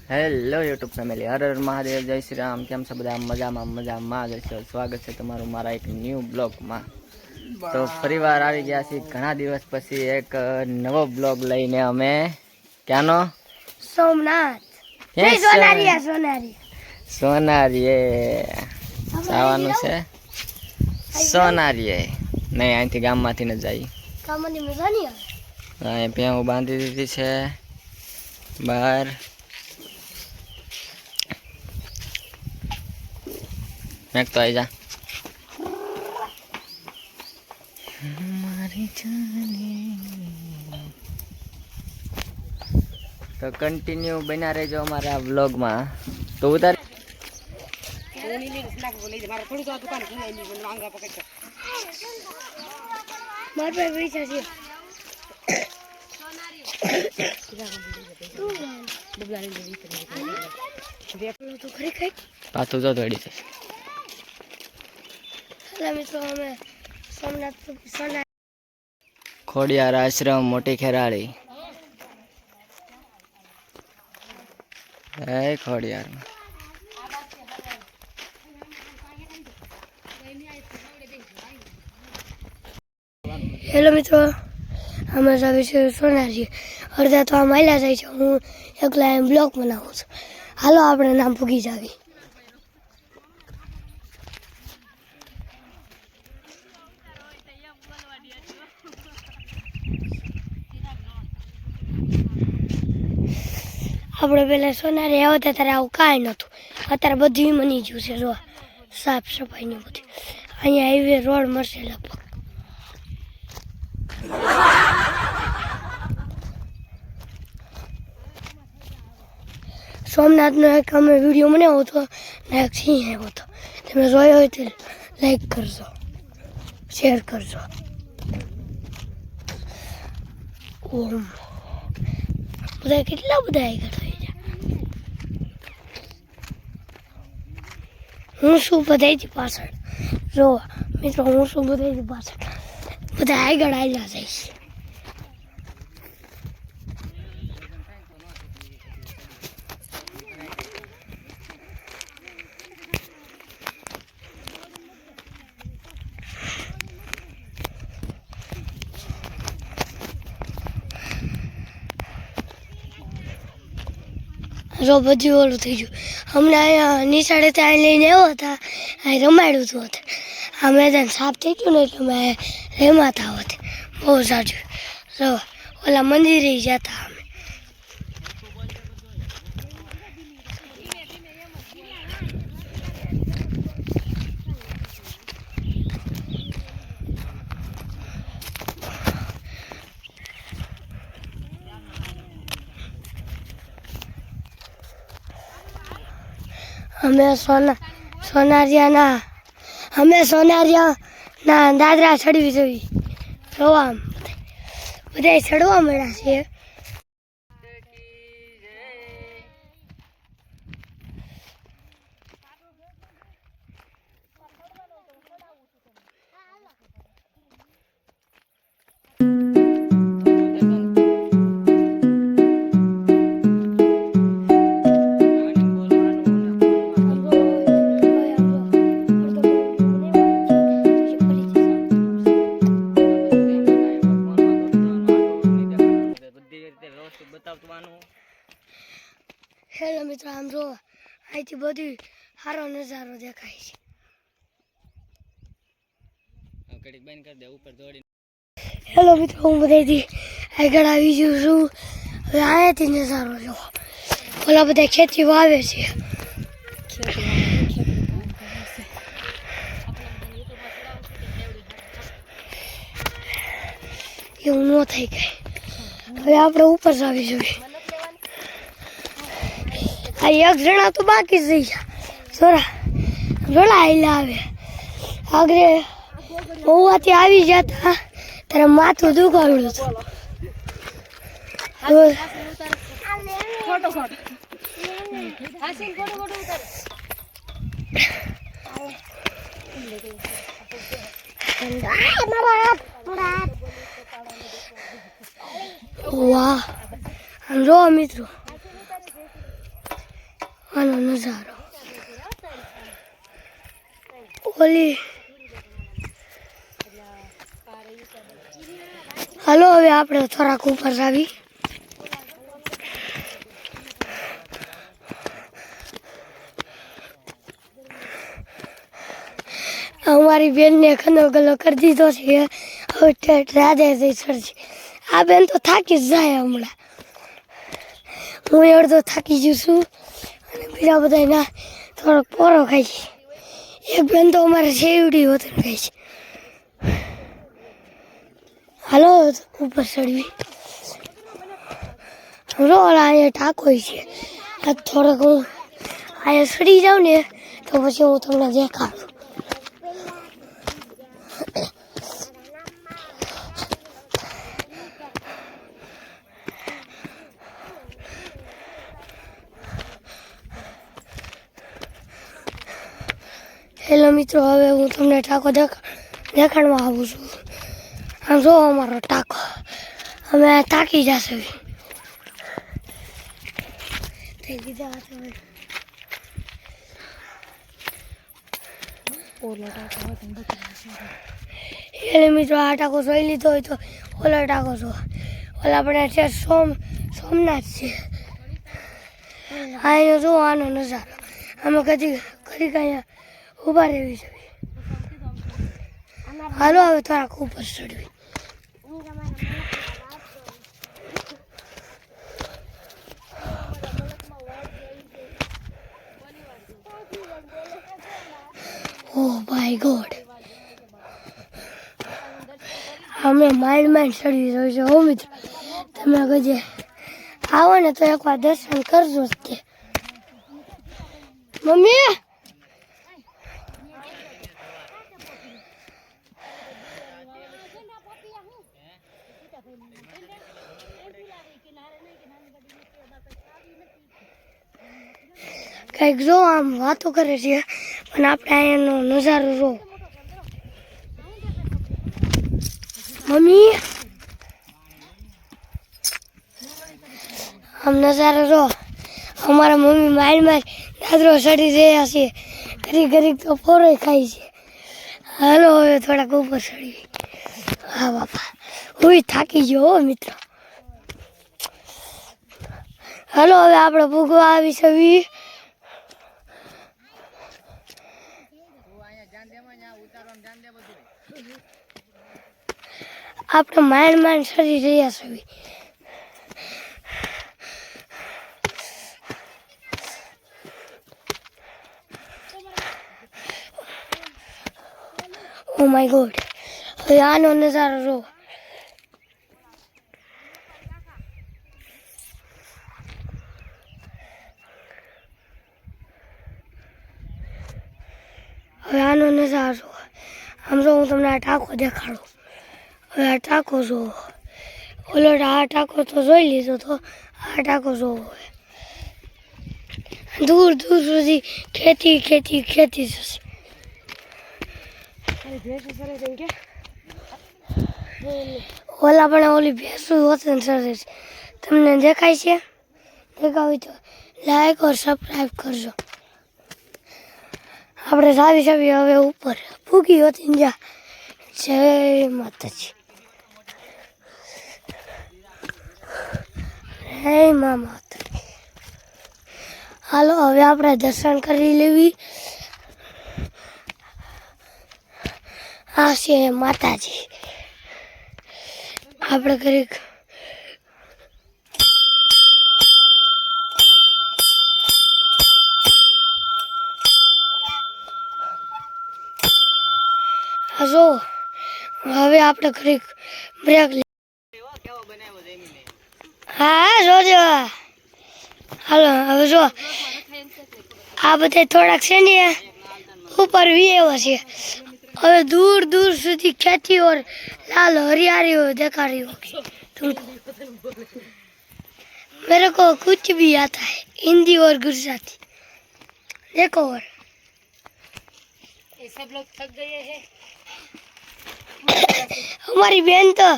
Hello YouTube family, Har Har Mahadev, જય શ્રી રામ। કેમ છો બધા? મજામાં જશો। સ્વાગત છે તમારું મારા એક ન્યૂ બ્લોગમાં। તો ફરીવાર આવી ગયા છીએ ઘણા દિવસ પછી એક નવો બ્લોગ લઈને। અમે ક્યાંનો? સોમનાથ સોનારીએ જવાનું છે। સોનારીએ નહીં, અહીંથી ગામમાંથી ન જાય। અહીં ભેહું બાંધી દીધી છે બહાર। મેં તો આવી જા। તો કન્ટિન્યુ બના રહેજો અમારા વ્લોગમાં। તો ઉતાર પાછું જો દોડી જશે। ખોડિયાર આશ્રમ મોટી ખેરાળી। એ ખોડિયાર हेलो मित्रों, અમે જાવી છે સોનારી। અડધા તો આમ હાલ્યા જાય છે, હું એકલા એમ બ્લોગ બનાવું છું। હાલો આપણે નામ ભૂગી જાવી। આપણે પેલા સોનારી આવતા ત્યારે આવું કાંઈ નહોતું, અત્યારે બધું બની ગયું છે। જો સાફ સફાઈની બધી અહીંયા હાઈવે રોડ મળશે લગભગ। સોમનાથનો એક અમે વિડીયો બનાવ્યો હતો ને એક સિંહ આવ્યો હતો, તમે જોયો હોય તો લાઈક કરજો, શેર કરજો। ઓમ બધા કેટલા બધા આગળ થઈ ગયા। હું શું બધાથી પાછળ, જો મિત્રો હું શું બધાથી પાછળ, બધા આગળ આવ્યા જઈશ। જો બધું ઓલું થઈ ગયું। હમણાં અહીંયા નિશાળે ત્યાં લઈને આવ્યા હતા, અહીં રમાડ્યું હતું હતું। આ મેદાન સાફ થઈ ગયું ને એટલે અમે રમાતા હોત બહુ સારું। જો ઓલા મંદિરે જતા અમે। અમે સોનારિયાના દાદરા ચડવી જોઈએ। જોવા બધા ચડવા મળ્યા છે। હેલો મિત્રો, આમ જો અહીંથી બધું સારો નજારો દેખાય છે। હેલો મિત્રો, હું બધાથી આગળ આવી ગયું છું। હવે અહીંયાથી નજારો જોવો, ઓલા બધા ખેતી વાવે છે। એવું ન થઈ ગઈ, હવે આપણે ઉપર જ આવી જોઈએ। આ એક જણા તો બાકી જ રહી ગયા, જોડા આયલા આવે આગળ હોવાથી આવી જતા ત્યારે માથું દુખાવડું હતું। વાહ, આમ જો મિત્રો આનો નજારો ઓલી હાલો હવે આપણે થોડાક ઉપર આવી અમારી બેનને ખનો ગલો કરી દીધો છે હવે રાધે જઈ ચડશે આ બેન તો થાકી જ જાય હમણાં હું અડધો થાકી જઉં છું અને બીજા બધા ના થોડોક પોરો ખાય છે એક બેન તો અમારે શેવડી હોતી ખાય છે હાલો ઉપર ચડવી રોલા અહીંયા ટાંકો છે આ થોડોક હું અહીંયા ચડી જાઉં ને તો પછી હું તમને દેખાડું હેલો મિત્રો હવે હું તમને ટાંકો દેખાડવા આવું છું આમ જો અમારો ટાંકો અમે તાકી જશે એટલે મિત્રો આ ટાંકો જોઈ લીધો હોય તો ઓલો ટાંકો જો ઓલા આપણે છે સોમનાથ છે અહીંયા જો આનો નજારો અમે કદી અહીંયા ઊભા રહેવી છે હાલો હવે થોડાક ઉપર ચડવી ઓહ માય ગોડ અમે માંડ ચડી રહ્યો છે હો મિત્રો તમે કજે આવો ને તો એકવાર દર્શન કરજો જ તે મમ્મી કંઈક જો આમ વાતો કરે છે પણ આપણે અહીંયાનો નજારો જો મમ્મી આમ નજારો જો અમારા મમ્મી માઇન્ડ દાદરો ચડી રહ્યા છે ઘડીક તો પોરો ખાય છે હાલો હવે થોડાક ઉપર ચડી હા બાપા હું થાકી ગયો હો મિત્રો હાલો હવે આપણે ભૂગવા આવી છવી આપણે માંડ ચડી રહ્યા છવી ઓ માય ગોડ હવે આનો નજારો જો હવે આનો નજારો આમ જો હું તમને આ ટાંકો દેખાડું હવે આ ટાંકો જો ઓલો આ ટાંકો તો જોઈ લીધો તો આ ટાંકો જોવો દૂર સુધી ખેતી જશે ઓલા પણ ઓલી ભેંસું વતન સરે છે તમને દેખાય છે દેખાવી તો લાઈક ઓર સબસ્ક્રાઈબ કરજો આપણે સાવી હવે ઉપર ફૂકી હતી જા જય માતાજી હે માતાજી હાલો હવે આપણે દર્શન કરી લેવી આ છે માતાજી આપણે કરીક જો હવે આપણે કરીક બ્રેક હા જોજો હાલો હવે જો આ બધા થોડાક છે ને ઉપર વીએવો છે હવે दूर સુધી खेती और लाल हरियाली हो देखा रही होगी तुमको मेरे को कुछ भी आता है हिंदी और गुजराती देखो और ये सब लोग थक गए हैं हमारी बहन तो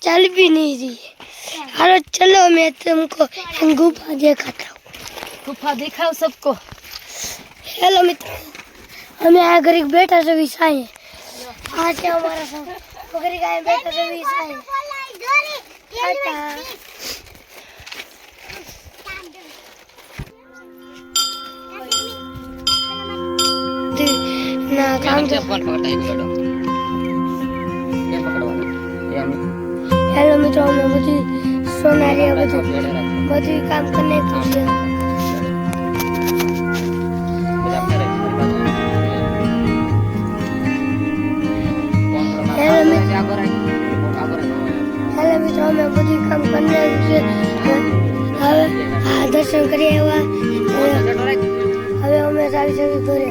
चल भी नहीं रही है। चलो मैं तुमको गुफा दिखाता हूँ गुफा दिखाओ सबको। हेलो मित्रों, हमें आया घरी बैठा से विसाई आज से हमारा सब घरी का बैठा से विसाई ना काम क्या फोन पकड़ता है पकड़ो ये पकड़वाना ये हम हेलो मित्रों, हमें बधी सोनारी बधी काम करने की है। हेलो मित्रों, हमें बधी काम करने की હવે દર્શન કરી આવ્યા હવે અમે સારી સારી ઘરે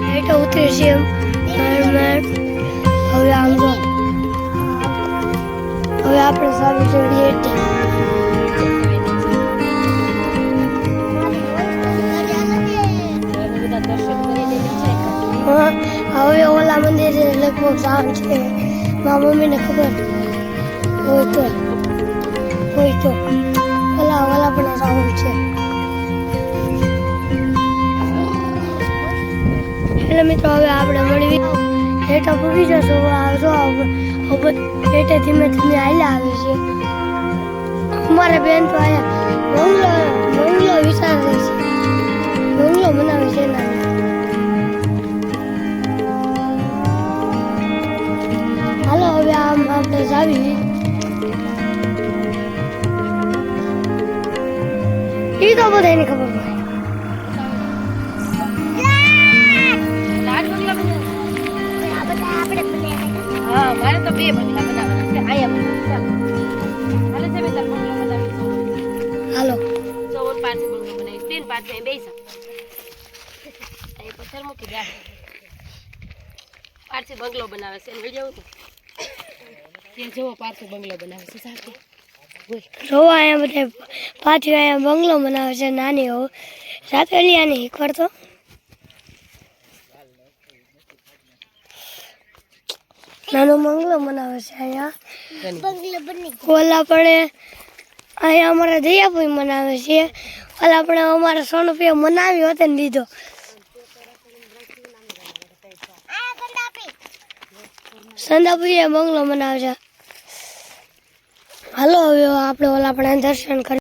હેઠ ઉતરી છે હવે આમ જો હવે આપણે સારી ચડી હેઠે હવે ઓલા મંદિર લગભગ જામ છે મારા મમ્મીને ખબર હોય તો ઓલા પણ જામ છે એટલે મિત્રો હવે આપણે મળવી હેઠા પૂરી જશો આવજો હેઠે ધીમે ધીમે હાલ્યા આવે છે અમારા બેન તો આયા બંગલો વિચારે છે બંગલો બનાવે છે એના હાલો હવે આમ આપણે જાવી એ તો બધાને ખબર પડે हाँ मारे तो बे बंगला बनावना છે આયા બના હાલે છે બે તાર બંગલો બનાવી હાલો 14 પાર્ટ બંગલો બનાવી 3 પાર્ટ છે બેસા એ પથ્થર મૂકી દે પાર્ટ બંગલો બનાવે છે વિડિયો તો કે જો પાર્ટ બંગલો બનાવે છે સાથે જો આયા બધા પાછી આયા બંગલો બનાવે છે નાની હો રાતે લીયાની એકવાર તો નાનો બંગલો બનાવે છે અહીંયા બંગલો બની ઓલા પણ અહીંયા અમારા દયાભાઈ મનાવે છે ઓલા પણ અમારા સોનપ્રિય મનાવ્યો હતો ને દીધો સંદાપુરી બંગલો મનાવે છે હાલો હવે આપણે ઓલા પણ દર્શન કરી